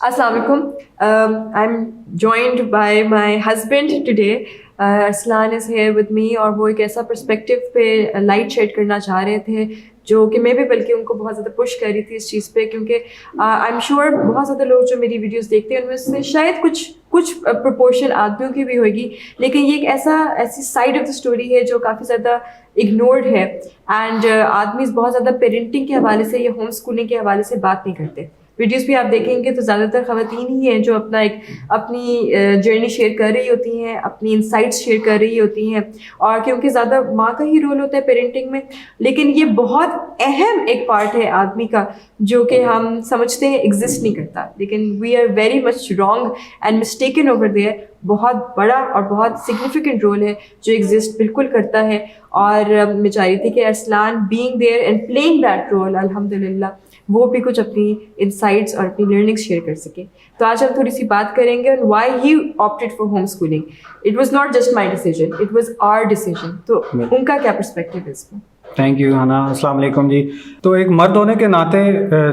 Assalamu alaikum. I'm joined by my husband today. Arslan is here with me اور وہ ایک ایسا perspective پہ لائٹ شیڈ کرنا چاہ رہے تھے جو کہ میں بھی بلکہ ان کو بہت زیادہ پش کر رہی تھی اس چیز پہ، کیونکہ آئی ایم شیور بہت زیادہ لوگ جو میری ویڈیوز دیکھتے ہیں ان میں سے شاید کچھ پرپورشن آدمیوں کی بھی ہوگی، لیکن یہ ایک ایسی سائڈ آف دا اسٹوری ہے جو کافی زیادہ اگنورڈ ہے. اینڈ آدمی بہت زیادہ پیرنٹنگ کے حوالے سے یا ہوم اسکولنگ کے حوالے سے بات نہیں کرتے. ویڈیوز بھی آپ دیکھیں گے تو زیادہ تر خواتین ہی ہیں جو اپنی جرنی شیئر کر رہی ہوتی ہیں، اپنی انسائٹس شیئر کر رہی ہوتی ہیں، اور کیونکہ زیادہ ماں کا ہی رول ہوتا ہے پیرنٹنگ میں. لیکن یہ بہت اہم ایک پارٹ ہے آدمی کا جو کہ ہم سمجھتے ہیں ایگزسٹ نہیں کرتا، لیکن we are very much wrong and mistaken over there. بہت بڑا اور بہت سگنیفیکنٹ رول ہے جو ایگزسٹ بالکل کرتا ہے. اور میں چاہ رہی تھی کہ Arslan being there and playing that role, الحمد للہ وہ بھی کچھ اپنی انسائٹس اور اپنی لرننگس شیئر کر سکے. تو آج ہم تھوڑی سی بات کریں گے why he opted for home schooling. It was not just my decision, it was our decision. تو ان کا کیا پرسپیکٹیو ہے اس میں؟ تھینک یو ہنا. السلام علیکم جی. تو ایک مرد ہونے کے ناطے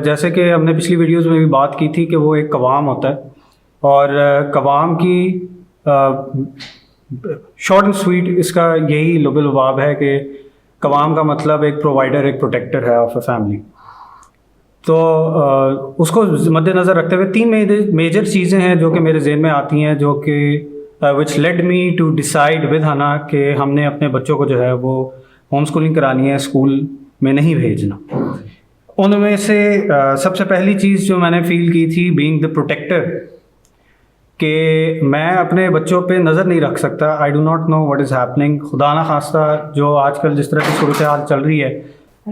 جیسے کہ ہم نے پچھلی ویڈیوز میں بھی بات کی تھی کہ وہ ایک قوام ہوتا ہے، اور قوام کی شارٹ اینڈ سویٹ اس کا یہی لب لباب ہے کہ قوام کا مطلب ایک پرووائڈر، ایک پروٹیکٹر ہے آف اے فیملی. تو اس کو مد نظر رکھتے ہوئے 3 میجر چیزیں ہیں جو کہ میرے ذہن میں آتی ہیں، جو کہ which lead me to decide with Hannah کہ ہم نے اپنے بچوں کو جو ہے وہ ہوم اسکولنگ کرانی ہے، اسکول میں نہیں بھیجنا. ان میں سے سب سے پہلی چیز جو میں نے فیل کی تھی بینگ دا پروٹیکٹر، کہ میں اپنے بچوں پہ نظر نہیں رکھ سکتا. I do not know what is happening. خدا نخواستہ جو آج کل جس طرح کی صورتحال چل رہی ہے،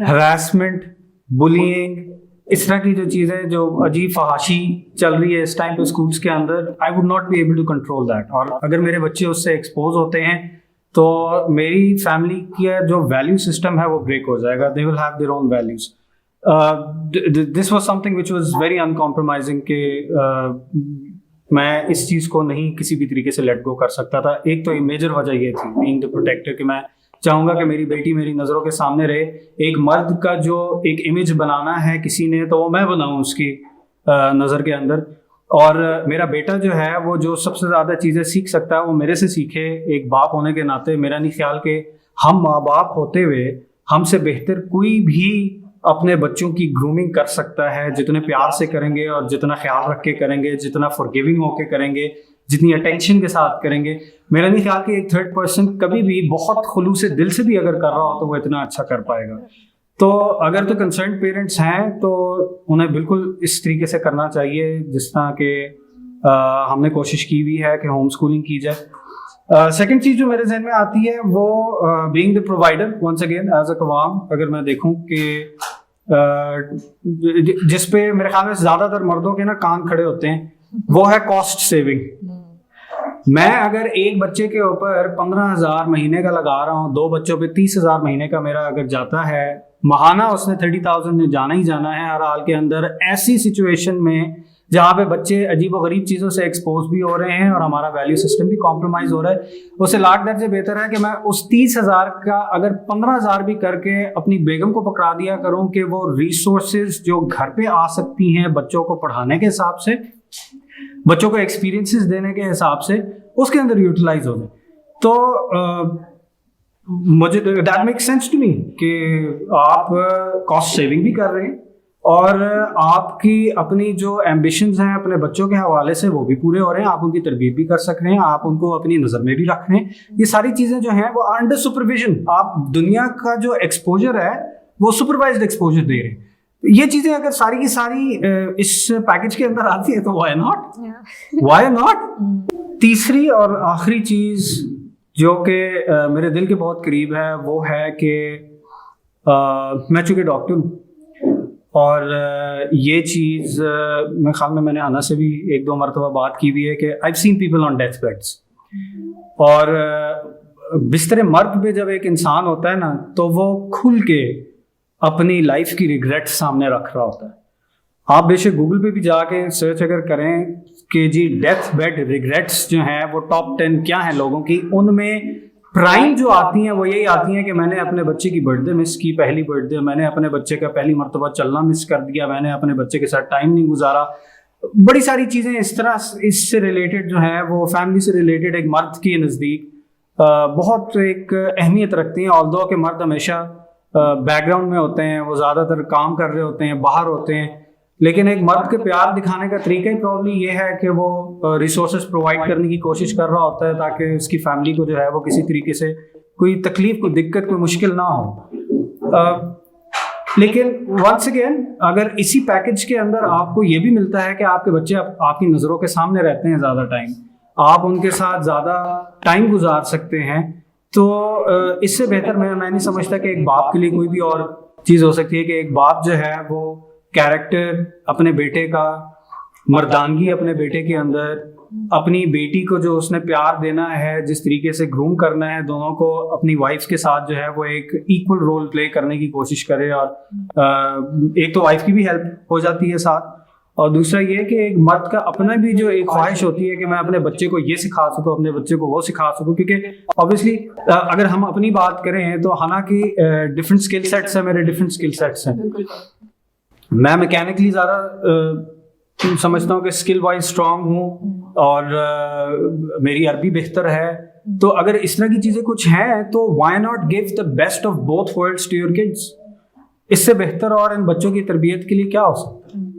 ہراسمنٹ، بلینگ، اس طرح کی جو چیزیں جو عجیب فحاشی چل رہی ہے اس ٹائم پہ اسکولس کے اندر، I would not be able to control that. اور اگر میرے بچے اس سے ایکسپوز ہوتے ہیں تو میری فیملی کا جو ویلیو سسٹم ہے وہ بریک ہو جائے گا. They will have their own values. This was something which was very uncompromising, کہ میں اس چیز کو نہیں کسی بھی طریقے سے لیٹ گو کر سکتا تھا. ایک تو میجر وجہ یہ تھی بینگ دا پروٹیکٹر، کہ میں چاہوں گا کہ میری بیٹی میری نظروں کے سامنے رہے. ایک مرد کا جو ایک امیج بنانا ہے کسی نے تو وہ میں بناؤں اس کی نظر کے اندر. اور میرا بیٹا جو ہے وہ جو سب سے زیادہ چیزیں سیکھ سکتا ہے وہ میرے سے سیکھے. ایک باپ ہونے کے ناطے میرا نہیں خیال کہ ہم ماں باپ ہوتے ہوئے ہم سے بہتر کوئی بھی اپنے بچوں کی گرومنگ کر سکتا ہے. جتنے پیار سے کریں گے اور جتنا خیال رکھ کے کریں گے، جتنا فارگیونگ ہو کے کریں گے، جتنی اٹینشن کے ساتھ کریں گے، میرا نہیں خیال کہ ایک تھرڈ پرسن کبھی بھی بہت خلوص دل سے بھی اگر کر رہا ہو تو وہ اتنا اچھا کر پائے گا. تو اگر تو کنسرنڈ پیرنٹس ہیں تو انہیں بالکل اس طریقے سے کرنا چاہیے جس طرح کہ ہم نے کوشش کی ہوئی ہے کہ ہوم اسکولنگ کی جائے. سیکنڈ چیز جو میرے ذہن میں آتی ہے وہ being the provider once again as a قوام. اگر میں دیکھوں کہ جس پہ میرے خیال میں زیادہ تر مردوں کے نا کان کھڑے ہوتے ہیں وہ ہے کاسٹ سیونگ. میں اگر ایک بچے کے اوپر 15,000 مہینے کا لگا رہا ہوں، 2 بچوں پہ 30,000 مہینے کا میرا اگر جاتا ہے، ماہانہ اس نے 30,000 میں جانا ہی جانا ہے ہر حال کے اندر. ایسی سچویشن میں جہاں پہ بچے عجیب و غریب چیزوں سے ایکسپوز بھی ہو رہے ہیں اور ہمارا ویلیو سسٹم بھی کمپرومائز ہو رہا ہے، اسے لاکھ درجے بہتر ہے کہ میں اس 30,000 کا اگر 15,000 بھی کر کے اپنی بیگم کو پکڑا دیا کروں کہ وہ ریسورسز جو گھر پہ آ سکتی ہیں بچوں کو پڑھانے کے حساب سے، بچوں کو ایکسپیرینسز دینے کے حساب سے، اس کے اندر یوٹیلائز ہو جائے. تو مجھے that make sense to me کہ آپ کاسٹ سیونگ بھی کر رہے ہیں اور آپ کی اپنی جو ایمبیشنز ہیں اپنے بچوں کے حوالے سے وہ بھی پورے ہو رہے ہیں. آپ ان کی تربیت بھی کر سک رہے ہیں، آپ ان کو اپنی نظر میں بھی رکھ رہے ہیں. یہ ساری چیزیں جو ہیں وہ انڈر سپرویژن، آپ دنیا کا جو ایکسپوجر ہے وہ سپروائزڈ ایکسپوجر دے رہے ہیں. یہ چیزیں اگر ساری کی ساری اس پیکج کے اندر آتی ہے تو وائی ناٹ. تیسری اور آخری چیز جو کہ میرے دل کے بہت قریب ہے وہ ہے کہ میں چونکہ ڈاکٹر ہوں اور یہ چیز میرے خیال میں نے ہنا سے بھی 1-2 مرتبہ بات کی ہوئی ہے کہ I seen people on death beds. اور بستر مرگ پہ جب ایک انسان ہوتا ہے نا تو وہ کھل کے اپنی لائف کی ریگریٹ سامنے رکھ رہا ہوتا ہے. آپ بے شک گوگل پہ بھی جا کے سرچ اگر کریں کہ جی ڈیتھ بیڈ ریگریٹس جو ہیں وہ ٹاپ 10 کیا ہیں لوگوں کی، ان میں پرائم جو آتی ہیں وہ یہی آتی ہیں کہ میں نے اپنے بچے کی برتھ ڈے مس کی، پہلی برتھ ڈے، میں نے اپنے بچے کا پہلی مرتبہ چلنا مس کر دیا، میں نے اپنے بچے کے ساتھ ٹائم نہیں گزارا. بڑی ساری چیزیں اس طرح اس سے ریلیٹڈ جو ہیں وہ فیملی سے ریلیٹڈ ایک مرد کے نزدیک بہت ایک اہمیت رکھتی ہیں. آلدو کہ مرد ہمیشہ بیک گراؤنڈ میں ہوتے ہیں, وہ زیادہ تر کام کر رہے ہوتے ہیں, باہر ہوتے ہیں, لیکن ایک مرد کے پیار دکھانے کا طریقہ ہی پرابلی یہ ہے کہ وہ ریسورسز پرووائڈ کرنے کی کوشش کر رہا ہوتا ہے تاکہ اس کی فیملی کو جو ہے وہ کسی طریقے سے کوئی تکلیف, کوئی دقت, کوئی مشکل نہ ہو. لیکن ونس اگین اگر اسی پیکج کے اندر آپ کو یہ بھی ملتا ہے کہ آپ کے بچے آپ کی نظروں کے سامنے رہتے ہیں زیادہ ٹائم, آپ ان کے ساتھ زیادہ ٹائم گزار سکتے ہیں, تو اس سے بہتر میں نہیں سمجھتا کہ ایک باپ کے لیے کوئی بھی اور چیز ہو سکتی ہے کہ ایک باپ جو ہے وہ کیریکٹر اپنے بیٹے کا, مردانگی اپنے بیٹے کے اندر, اپنی بیٹی کو جو اس نے پیار دینا ہے, جس طریقے سے گروم کرنا ہے, دونوں کو اپنی وائف کے ساتھ جو ہے وہ ایک ایکول رول پلے کرنے کی کوشش کرے. اور ایک تو وائف کی بھی ہیلپ ہو جاتی ہے ساتھ, اور دوسرا یہ کہ ایک مرد کا اپنا بھی جو ایک خواہش ہوتی ہے کہ میں اپنے بچے کو یہ سکھا سکوں, اپنے بچے کو وہ سکھا سکوں, کیونکہ اوبیسلی اگر ہم اپنی بات کریں تو حالانکہ ڈفرینٹ اسکل سیٹس ہیں, میرے ڈفرینٹ اسکل سیٹس ہیں. میں میکینکلی زیادہ سمجھتا ہوں کہ اسکل وائز اسٹرانگ ہوں, اور میری عربی بہتر ہے, تو اگر اس طرح کی چیزیں کچھ ہیں تو why not give the best of both worlds to your kids. اس سے بہتر اور ان بچوں کی تربیت کے لیے کیا ہو سکتا ہے.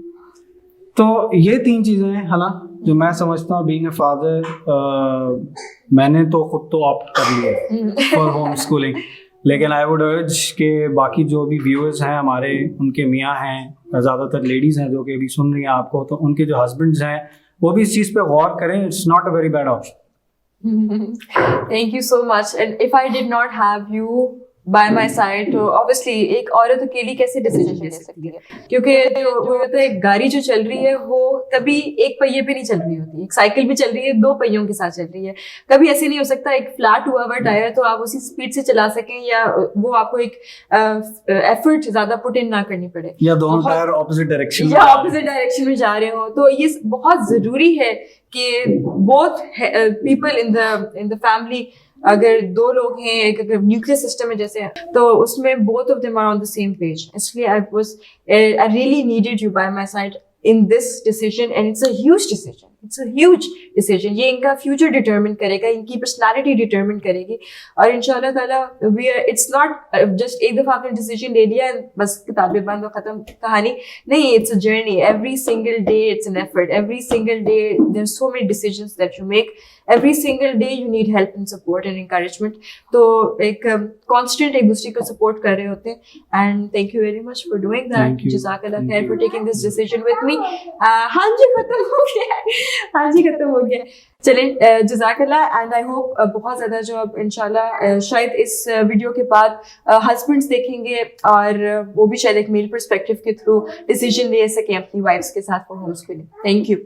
تو یہ 3 چیزیں ہیں ہے نا جو میں سمجھتا ہوں بینگ اے فادر. میں نے تو خود تو آپٹ کر لیا فار ہوم اسکولنگ, لیکن آئی ووڈ ارج کہ باقی جو بھی ویورز ہیں ہمارے, ان کے میاں ہیں, زیادہ تر لیڈیز ہیں جو کہ ابھی سن رہی ہیں آپ کو, تو ان کے جو ہسبینڈز ہیں وہ بھی اس چیز پہ غور کریں. It's not a very bad option. Thank you so much. And if I did not have you by my side, تو obviously ایک عورت اکیلی کیسے ڈیسیجن لے سکتی ہے, کیونکہ جو ہوتا ہے ایک گاڑی جو چل رہی ہے وہ کبھی ایک پہیے پہ نہیں چل رہی ہوتی, ایک سائیکل بھی چل رہی ہے 2 پہیوں کے ساتھ چل رہی ہے. کبھی ایسے نہیں ہو سکتا ایک فلیٹ ہوا ہوا ٹائر تو آپ اسی اسپیڈ سے چلا سکیں, یا وہ آپ کو ایک ایفرٹ زیادہ پٹ ان نہ کرنی پڑے, یا دونوں ٹائر اپوزٹ ڈائریکشن میں جا رہے ہوں. تو یہ بہت ضروری ہے کہ both people in the family, اگر 2 لوگ ہیں, ایک اگر نیوکلیئر سسٹم ہے جیسے, تو اس میں both of them are on the same page. اس لیے I really needed you by my side in this decision, and it's a huge decision. It's a huge decision. یہ ان کا فیوچر ڈٹرمن کرے گا, ان کی personality determine کرے گی, اور ان شاء اللہ تعالیٰ اٹس ناٹ جسٹ ایک دفعہ آپ نے ڈیسیجن لے لیا بس کتابیں بند و ختم کہانی نہیں. It's a journey. Every single day it's an effort. Every single day there are so many decisions that you make. Every single day you need help and support and encouragement. تو ایک کانسٹنٹ ایک دوسرے کو support کر رہے ہوتے ہیں. And thank you very much for doing that. جزاک اللہ خیر for taking this decision with me. ہاں جی ختم ہو گیا, ہاں جی ختم ہو گیا. چلیں جزاک اللہ. اینڈ آئی ہوپ بہت زیادہ جو اب انشاءاللہ شاید اس ویڈیو کے بعد ہسبینڈس دیکھیں گے, اور وہ بھی شاید ایک میل پرسپیکٹو کے تھرو ڈیسیجن لے سکیں اپنی وائفس کے ساتھ for home schooling. Thank you.